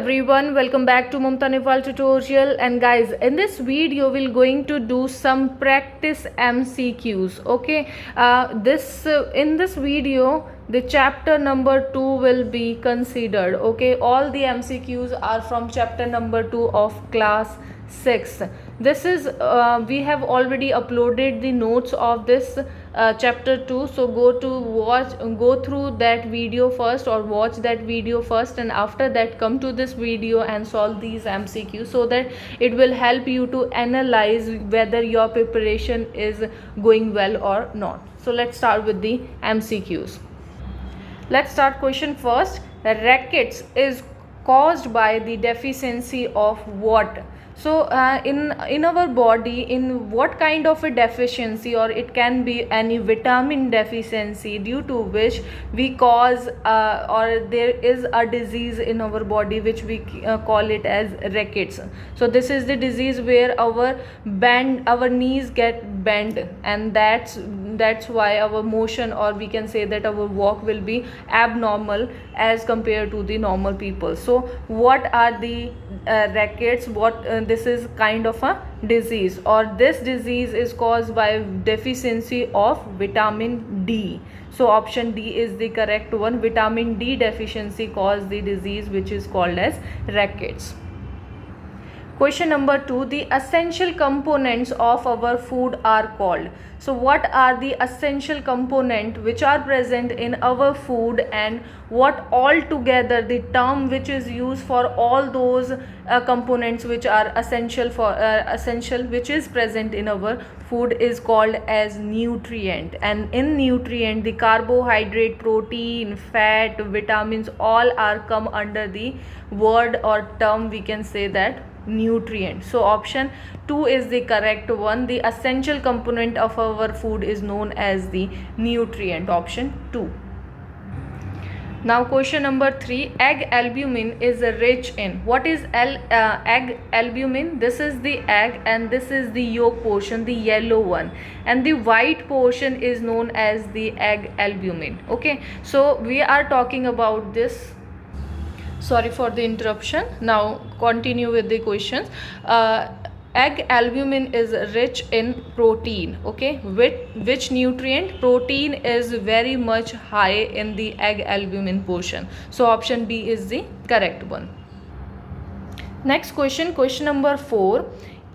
Everyone, welcome back to Mamta Nepal tutorial. And guys, in this video we're going to do some practice MCQs. Okay, in this video the chapter number 2 will be considered. Okay, all the MCQs are from chapter number 2 of class 6. This is we have already uploaded the notes of this chapter 2, so go through that video first, or watch that video first, and after that come to this video and solve these MCQs, so that it will help you to analyze whether your preparation is going well or not. So let's start with the MCQs. Let's start question first. Rickets is caused by the deficiency of what? So in our body, in what kind of a deficiency, or it can be any vitamin deficiency, due to which we cause or there is a disease in our body which we call it as rickets. So this is the disease where our knees get bent, and that's why our motion, or we can say that our walk will be abnormal as compared to the normal people. So what are the rickets? This is kind of a disease, or this disease is caused by deficiency of vitamin D. So option D is the correct one. Vitamin D deficiency causes the disease which is called as rickets. Question number 2. The essential components of our food are called. So what are the essential components which are present in our food, and what altogether the term which is used for all those components which are essential which is present in our food is called as nutrient. And in nutrient, the carbohydrate, protein, fat, vitamins, all are come under the word or term, we can say that nutrient. So option 2 is the correct one. The essential component of our food is known as the nutrient. Option 2. Now question number 3. Egg albumin is rich in. What is egg albumin? This is the egg, and this is the yolk portion, the yellow one, and the white portion is known as the egg albumin. Okay, so we are talking about this. Sorry for the interruption. Now continue with the questions. Egg albumin is rich in protein. Okay, which nutrient? Protein is very much high in the egg albumin portion. So option B is the correct one. Next question, question number 4.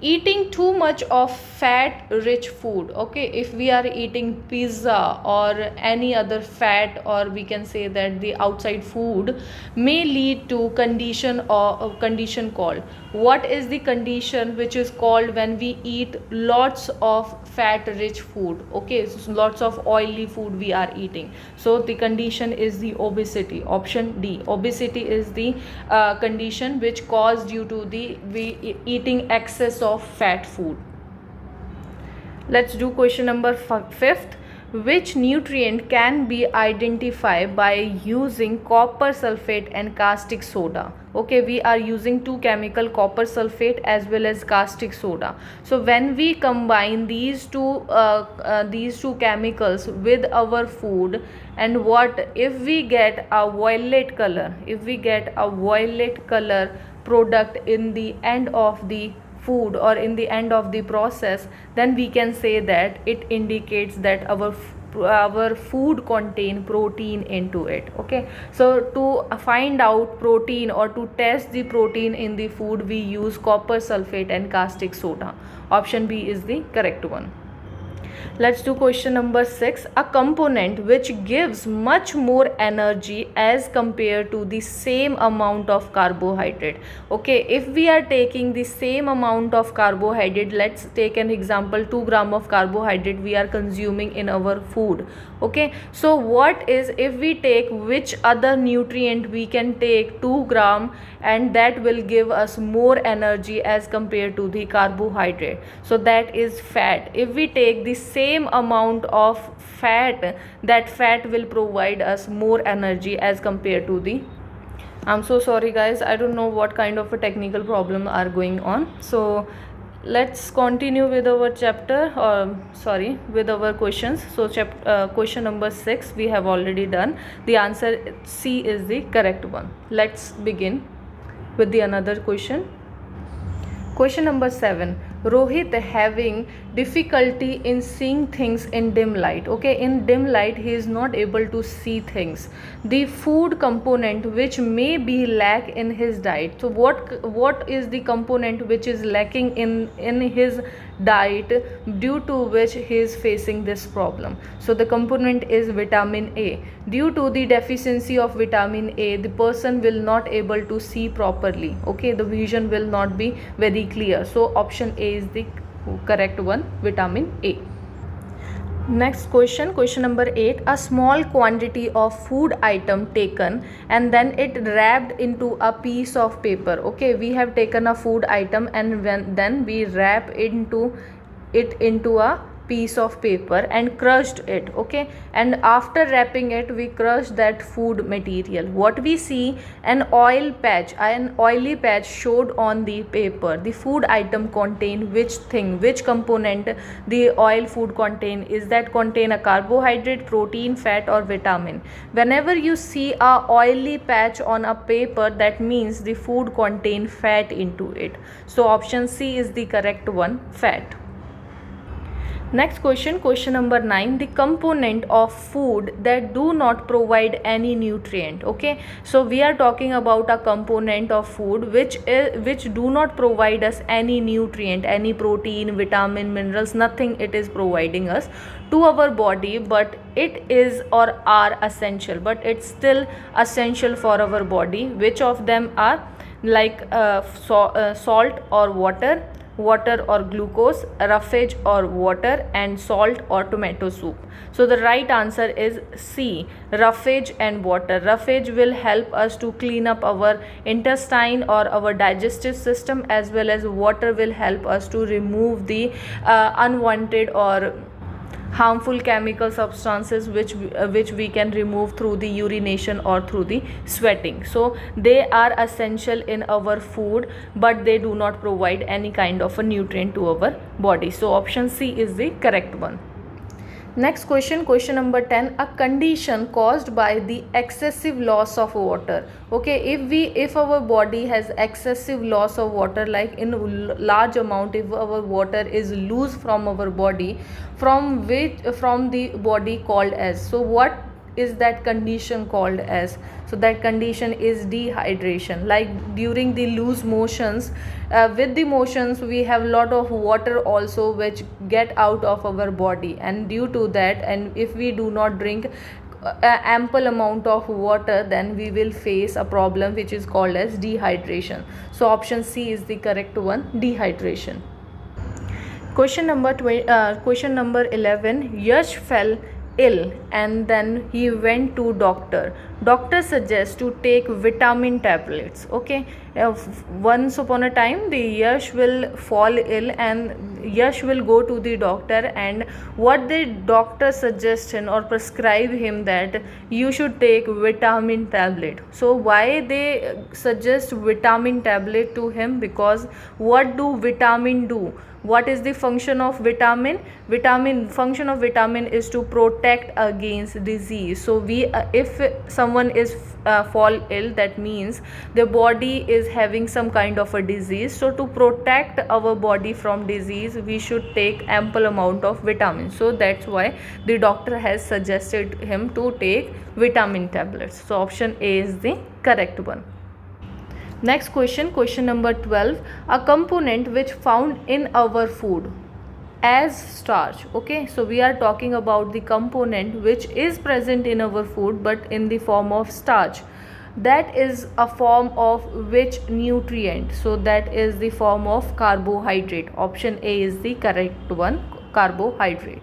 Eating too much of fat rich food. Okay, if we are eating pizza or any other fat, or we can say that the outside food, may lead to condition called. What is the condition which is called when we eat lots of fat rich food? Okay, so lots of oily food we are eating. So the condition is the obesity. Option D. Obesity is the condition which caused due to we eating excess of fat food. Let's do question number 5th. Which nutrient can be identified by using copper sulfate and caustic soda? Okay, we are using two chemical, copper sulfate as well as caustic soda. So when we combine these two chemicals with our food, and what if we get a violet color? If we get a violet color product in the end of the food, or in the end of the process, then we can say that it indicates that our food contain protein into it. Okay, so to find out protein, or to test the protein in the food, we use copper sulfate and caustic soda. Option B is the correct one. Let's do question number 6. A component which gives much more energy as compared to the same amount of carbohydrate. Okay, if we are taking the same amount of carbohydrate, let's take an example, 2 gram of carbohydrate we are consuming in our food. Okay, so what is, if we take which other nutrient we can take 2 gram, and that will give us more energy as compared to the carbohydrate? So that is fat. If we take the same amount of fat, that fat will provide us more energy as compared to the, I'm so sorry guys, I don't know what kind of a technical problem are going on. So let's continue with our chapter, with our questions. So question number 6 we have already done. The answer C is the correct one. Let's begin. with the another question. Question number 7. Rohit having difficulty in seeing things in dim light. Okay, in dim light he is not able to see things. The food component which may be lack in his diet. So what is the component which is lacking in his diet, due to which he is facing this problem? So the component is vitamin A. Due to the deficiency of vitamin A, the person will not able to see properly. Okay, the vision will not be very clear. So option A is the correct one, vitamin A. Next question, question number 8. A small quantity of food item taken and then it wrapped into a piece of paper. Okay, we have taken a food item and then we wrap it into a piece of paper and crushed it. Okay, and after wrapping it we crushed that food material. What we see, an oily patch showed on the paper. The food item contain which component the oil food contain? Is that contain a carbohydrate, protein, fat or vitamin? Whenever you see a oily patch on a paper, that means the food contain fat into it. So option C is the correct one, fat. Next question, question number 9. The component of food that do not provide any nutrient. Okay, so we are talking about a component of food which do not provide us any nutrient, any protein, vitamin, minerals, nothing it is providing us to our body, but it is or are essential, but it's still essential for our body. Which of them are? Like salt or water or glucose, roughage or water, and salt or tomato soup. So the right answer is C, roughage and water. Roughage will help us to clean up our intestine or our digestive system, as well as water will help us to remove the unwanted or harmful chemical substances which we can remove through the urination or through the sweating. So they are essential in our food, but they do not provide any kind of a nutrient to our body. So option C is the correct one. Next question, question number 10. A condition caused by the excessive loss of water. Okay, if our body has excessive loss of water, like in large amount, if our water is loose from our body, from the body called as, so what is that condition called as? So that condition is dehydration. Like during the loose motions, with the motions we have lot of water also which get out of our body, and due to that, and if we do not drink ample amount of water, then we will face a problem which is called as dehydration. So option C is the correct one, dehydration. Question number 11. Yash fell ill and then he went to doctor. Doctor suggests to take vitamin tablets. Okay, once upon a time the Yash will fall ill and Yash will go to the doctor, and what the doctor suggestion or prescribe him that you should take vitamin tablet. So why they suggest vitamin tablet to him? Because what do vitamin do? What is the function of vitamin? Function of vitamin is to protect against disease. So if someone is fall ill, that means the body is having some kind of a disease. So to protect our body from disease, we should take ample amount of vitamin. So that's why the doctor has suggested him to take vitamin tablets. So option A is the correct one. Next question, question number 12. A component which found in our food as starch. Okay, so we are talking about the component which is present in our food but in the form of starch. That is a form of which nutrient? So that is the form of carbohydrate. Option A is the correct one, carbohydrate.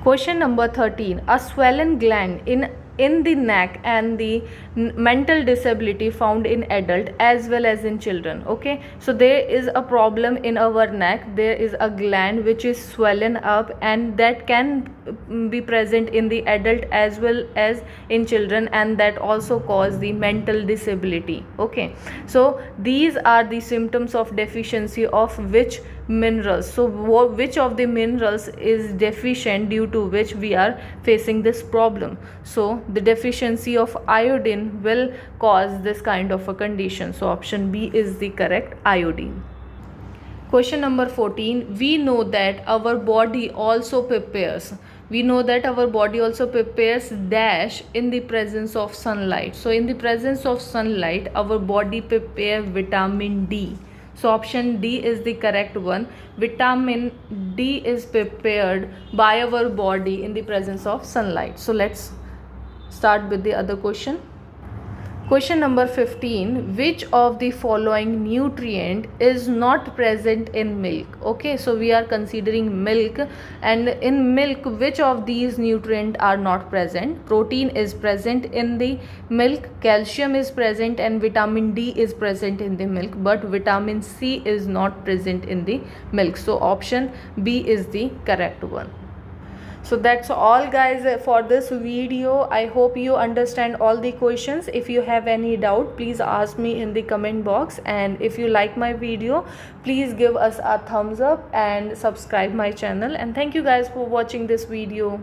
Question number 13. A swollen gland in the neck and the mental disability found in adult as well as in children. Okay, so there is a problem in our neck. There is a gland which is swollen up, and that can be present in the adult as well as in children, and that also cause the mental disability. Okay, so these are the symptoms of deficiency of which minerals. So which of the minerals is deficient, due to which we are facing this problem? So the deficiency of iodine will cause this kind of a condition. So option B is the correct, iodine. Question number 14. We know that our body also prepares. We know that our body also prepares dash in the presence of sunlight. So in the presence of sunlight, our body prepare vitamin D. So option D is the correct one. Vitamin D is prepared by our body in the presence of sunlight. So let's start with the other question. Question number 15. Which of the following nutrient is not present in milk? Okay, so we are considering milk, and in milk, which of these nutrients are not present? Protein is present in the milk, calcium is present, and vitamin D is present in the milk, but vitamin C is not present in the milk. So option B is the correct one. So that's all guys for this video. I hope you understand all the questions. If you have any doubt, please ask me in the comment box, and if you like my video, please give us a thumbs up and subscribe my channel. And thank you guys for watching this video.